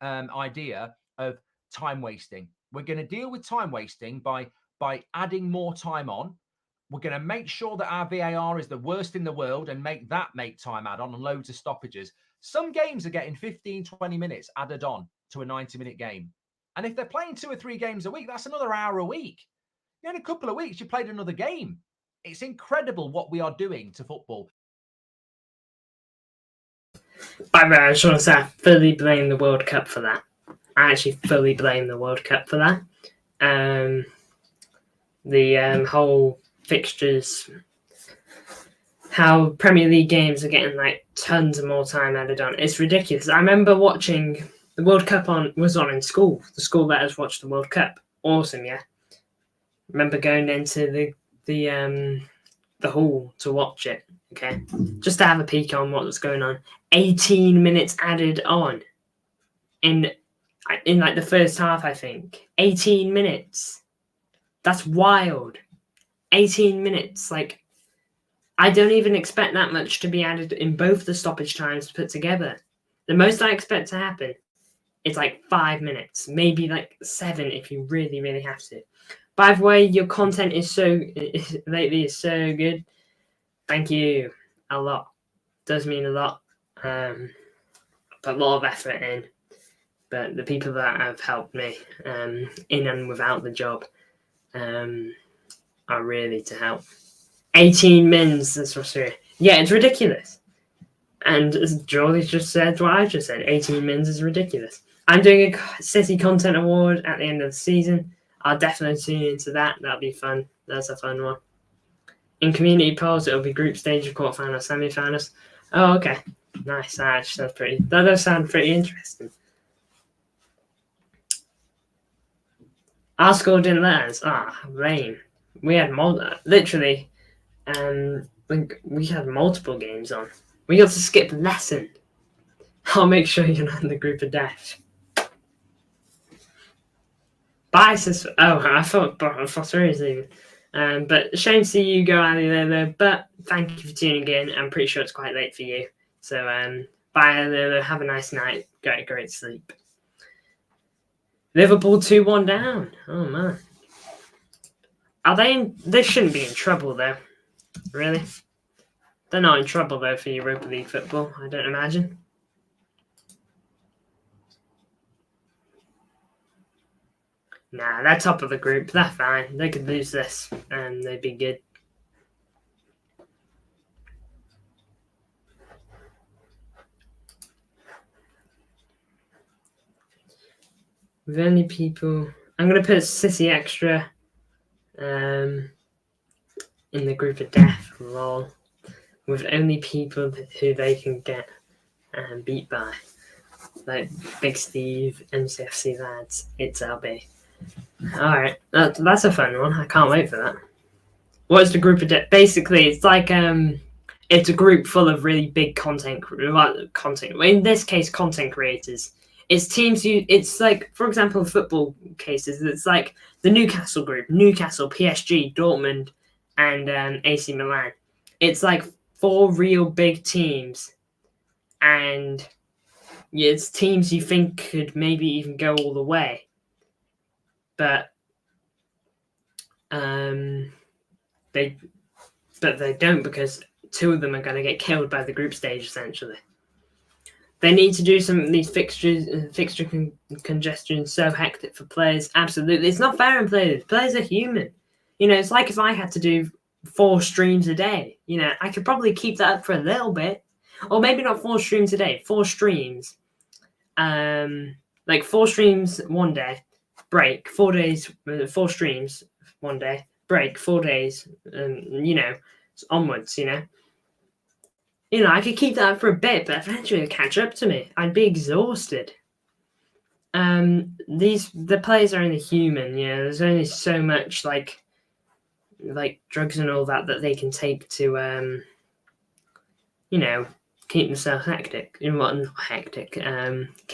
idea of time wasting. We're going to deal with time wasting by adding more time on. We're going to make sure that our VAR is the worst in the world and make time add on and loads of stoppages. Some games are getting 15, 20 minutes added on to a 90-minute game. And if they're playing 2 or 3 games a week, that's another hour a week. In a couple of weeks, you played another game. It's incredible what we are doing to football. By the way, I just want to say I fully blame the World Cup for that. I actually fully blame the World Cup for that. The whole fixtures, how Premier League games are getting like tons of more time added on. It's ridiculous. I remember watching the World Cup was on in school. The school let us watch the World Cup. Awesome, yeah. Remember going into the hall to watch it. Okay, just to have a peek on what was going on. 18 minutes added on in like the first half, I think. 18 minutes. That's wild. 18 minutes. Like, I don't even expect that much to be added in both the stoppage times put together. The most I expect to happen is like 5 minutes, maybe like 7 if you really, really have to. By the way, your content is lately is so good. Thank you a lot. Does mean a lot. Put a lot of effort in. But the people that have helped me in and without the job are really to help. 18 mins, that's what's here. Yeah, it's ridiculous. And as Jordy just said what I just said, 18 mins is ridiculous. I'm doing a City Content Award at the end of the season. I'll definitely tune into that. That'll be fun. That's a fun one. In community polls, it'll be group stage, quarterfinals, semi-finals. Oh, okay. Nice. That does sound pretty interesting. Our school didn't let us. Lame. We had literally, we had multiple games on. We got to skip lesson. I'll make sure you're not in the group of death. Bye, sis. Oh, I thought Foster is leaving. But shame to see you go, Ali Lolo. But thank you for tuning in. I'm pretty sure it's quite late for you. So, bye, Ali Lolo. Have a nice night. Get a great sleep. Liverpool 2-1 down. Oh, man. Are they they shouldn't be in trouble, though. Really? They're not in trouble, though, for Europa League football, I don't imagine. Nah, they're top of the group. They're fine. They could lose this, and they'd be good. With only people... I'm going to put City Extra in the group of death. Lol. With only people who they can get beat by. Like Big Steve, MCFC lads. It's LB. Alright, that's a fun one. I can't wait for that. What is the group of death? Basically, it's like it's a group full of really big content. In this case, content creators. It's teams it's like, for example, football cases. It's like the Newcastle group: Newcastle, PSG, Dortmund, and AC Milan. It's like 4 real big teams, and it's teams you think could maybe even go all the way, but they don't, because 2 of them are going to get killed by the group stage. Essentially, they need to do some of these fixture congestion. So hectic for players. Absolutely, it's not fair on players. Players are human. It's like if I had to do 4 streams a day. I could probably keep that up for a little bit, or maybe not 4 streams a day. 4 streams, like 4 streams one day, break 4 days. 4 streams one day, break 4 days. Onwards. You know, I could keep that up for a bit, but eventually it'd catch up to me. I'd be exhausted. The players are only human. You know, there's only so much like drugs and all that they can take to you know, keep themselves hectic. Keep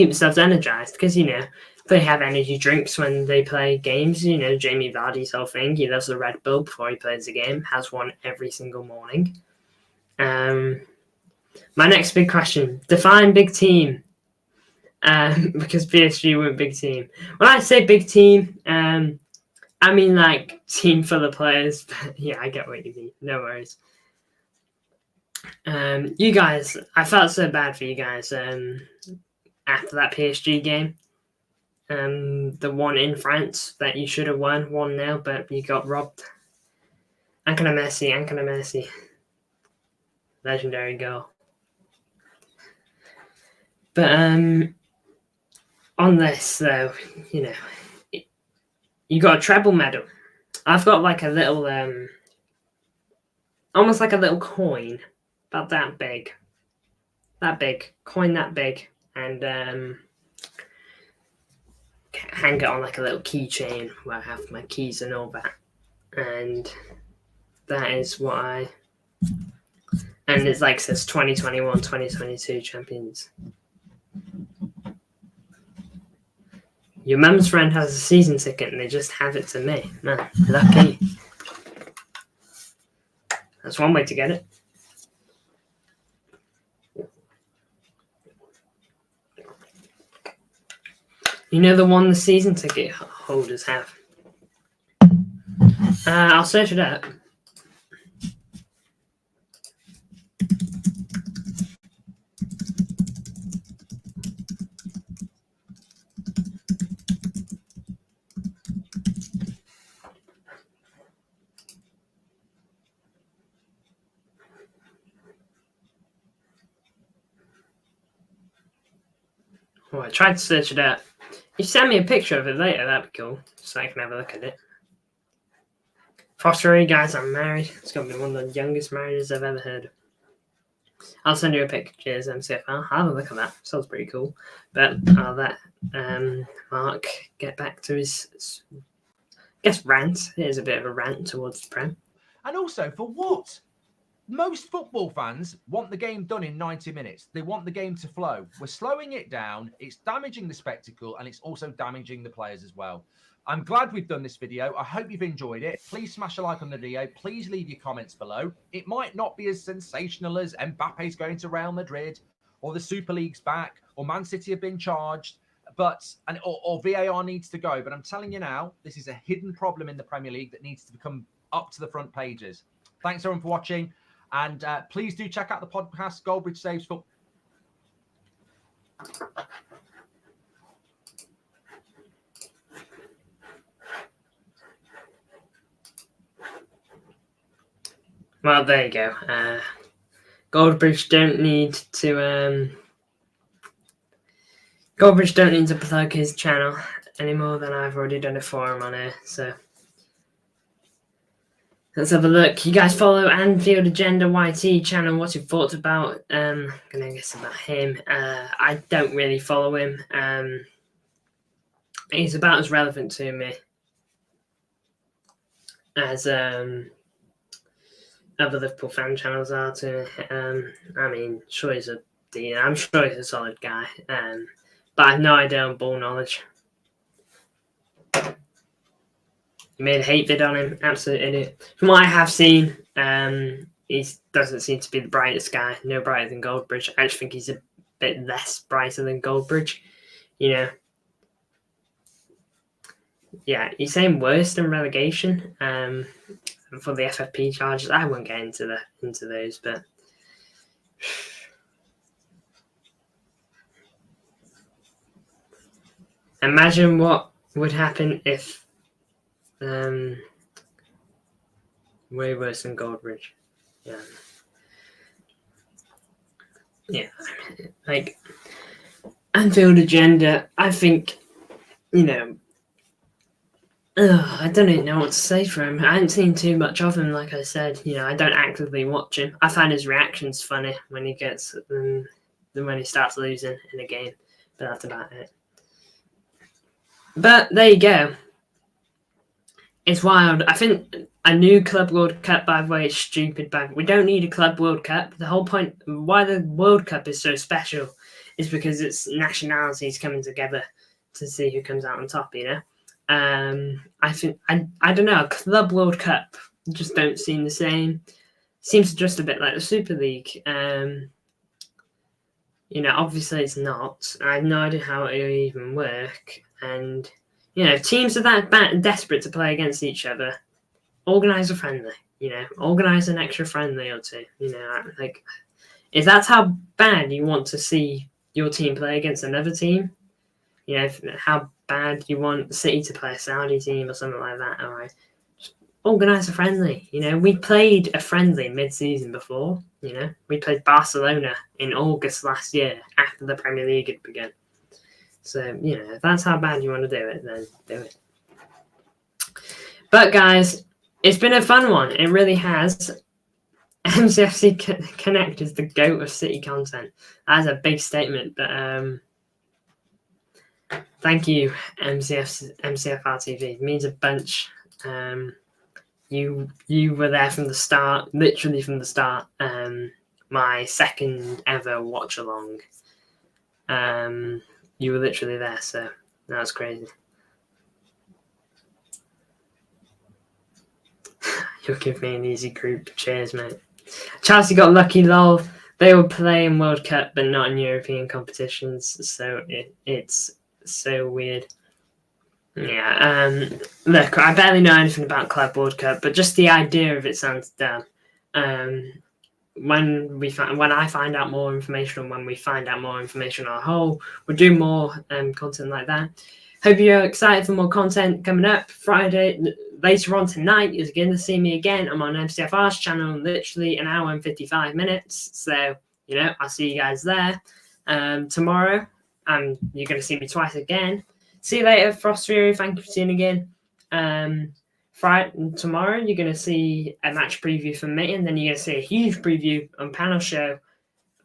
themselves energized, because you know they have energy drinks when they play games. You know, Jamie Vardy's whole thing. He loves a Red Bull before he plays the game. Has one every single morning. My next big question: define big team. Because PSG weren't big team. When I say big team, I mean like team full of players. Yeah, I get what you mean. No worries. You guys, I felt so bad for you guys after that PSG game. The one in France that you should have won 1-0, but you got robbed. Ankara Messi. Legendary goal. But on this though, you know, you got a treble medal. I've got like a little almost like a little coin, about that big. Coin that big, and hang it on like a little keychain where I have my keys and all that. And that is what I. And it's like says 2021, 2022 champions. Your mum's friend has a season ticket and they just have it to me. Man, lucky. That's one way to get it. You know the one the season ticket holders have? I'll search it up. Oh, I tried to search it up. You send me a picture of it later, that'd be cool, so I can have a look at it. Foster, guys, I'm married. It's gonna be one of the youngest marriages I've ever heard of. I'll send you a picture, MCF. I'll have a look at that. Sounds pretty cool. But I'll let Mark get back to his I guess rant. Here's a bit of a rant towards the Prem. And also, for what? Most football fans want the game done in 90 minutes. They want the game to flow. We're slowing it down. It's damaging the spectacle, and it's also damaging the players as well. I'm glad we've done this video. I hope you've enjoyed it. Please smash a like on the video. Please leave your comments below. It might not be as sensational as Mbappe's going to Real Madrid, or the Super League's back, or Man City have been charged, or VAR needs to go. But I'm telling you now, this is a hidden problem in the Premier League that needs to come up to the front pages. Thanks everyone for watching. And please do check out the podcast, Goldbridge Saves Football. Well, there you go. Goldbridge don't need to plug his channel any more than I've already done it for him on here. So let's have a look. You guys follow Anfield Agenda YT channel. What's your thoughts about? I'm gonna guess about him. I don't really follow him. He's about as relevant to me as other Liverpool fan channels are to me. I mean, I'm sure he's a solid guy. But I have no idea on ball knowledge. He made a hate vid on him. Absolute idiot. From what I have seen, he doesn't seem to be the brightest guy. No brighter than Goldbridge. I just think he's a bit less brighter than Goldbridge. You know. Yeah, he's saying worse than relegation. For the FFP charges, I won't get into those, but imagine what would happen if way worse than Goldbridge. Yeah, like Anfield Agenda. I think, you know, I don't even know what to say for him. I haven't seen too much of him, like I said. I don't actively watch him. I find his reactions funny when he gets when he starts losing in a game, but that's about it. But there you go. It's wild. I think a new Club World Cup, by the way, is stupid. We don't need a Club World Cup. The whole point why the World Cup is so special is because it's nationalities coming together to see who comes out on top, I think I don't know. A Club World Cup just don't seem the same. Seems just a bit like the Super League. Obviously it's not. I have no idea how it will even work. And teams are that desperate to play against each other. Organize a friendly. Organize an extra friendly or two. Like if that's how bad you want to see your team play against another team. How bad you want City to play a Saudi team or something like that. All right, just organise a friendly. We played a friendly mid-season before. We played Barcelona in August last year after the Premier League had begun. So, if that's how bad you want to do it, then do it. But, guys, it's been a fun one. It really has. MCFC Connect is the GOAT of City content. That's a big statement, but thank you, MCFR TV. It means a bunch. You were there from the start, literally from the start. My second ever watch along. You were literally there, so that was crazy. You'll give me an easy group. Cheers, mate. Chelsea got lucky, lol. They were playing World Cup, but not in European competitions, so it's so weird. Yeah. Look, I barely know anything about Club World Cup, but just the idea of it sounds dumb. When I find out more information, and when we find out more information on a whole, we'll do more content like that. Hope you're excited for more content coming up. Friday, later on tonight, you're going to see me again. I'm on MCFR's channel in literally an hour and 55 minutes. So, I'll see you guys there. Tomorrow, you're going to see me twice again. See you later, Frost Fury. Thank you for tuning in. Tomorrow, you're going to see a match preview from me, and then you're going to see a huge preview on Panel Show.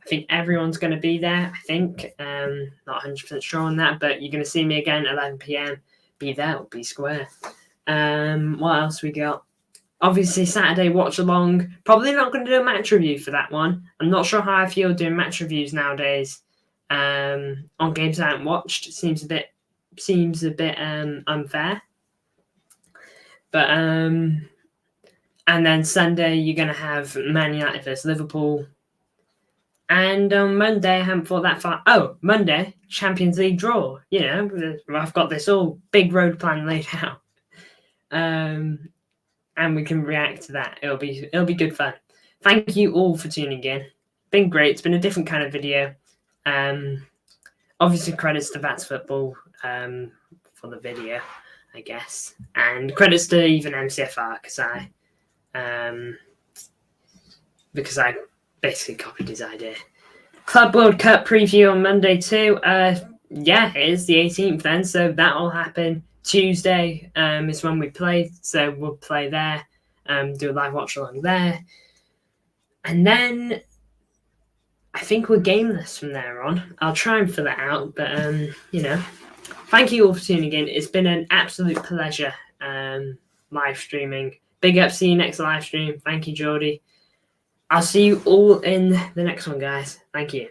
I think everyone's going to be there. I think. Not 100% sure on that, but you're going to see me again at 11 p.m. Be there, be square. What else we got? Obviously, Saturday watch along. Probably not going to do a match review for that one. I'm not sure how I feel doing match reviews nowadays. On games I haven't watched, it seems a bit unfair. But and then Sunday you're going to have Man United versus Liverpool. And on Monday, I haven't thought that far. Oh, Monday, Champions League draw. I've got this all big road plan laid out. And we can react to that. It'll be good fun. Thank you all for tuning in. Been great. It's been a different kind of video. Obviously, credits to Vats Football for the video, I guess. And credits to even MCFR because I basically copied his idea. Club World Cup preview on Monday too. It is the 18th then, so that'll happen. Tuesday is when we play, so we'll play there, do a live watch along there. And then I think we're gameless from there on. I'll try and fill it out, but thank you all for tuning in. It's been an absolute pleasure live streaming. Big up, see you next live stream. Thank you, Geordie. I'll see you all in the next one, guys. Thank you.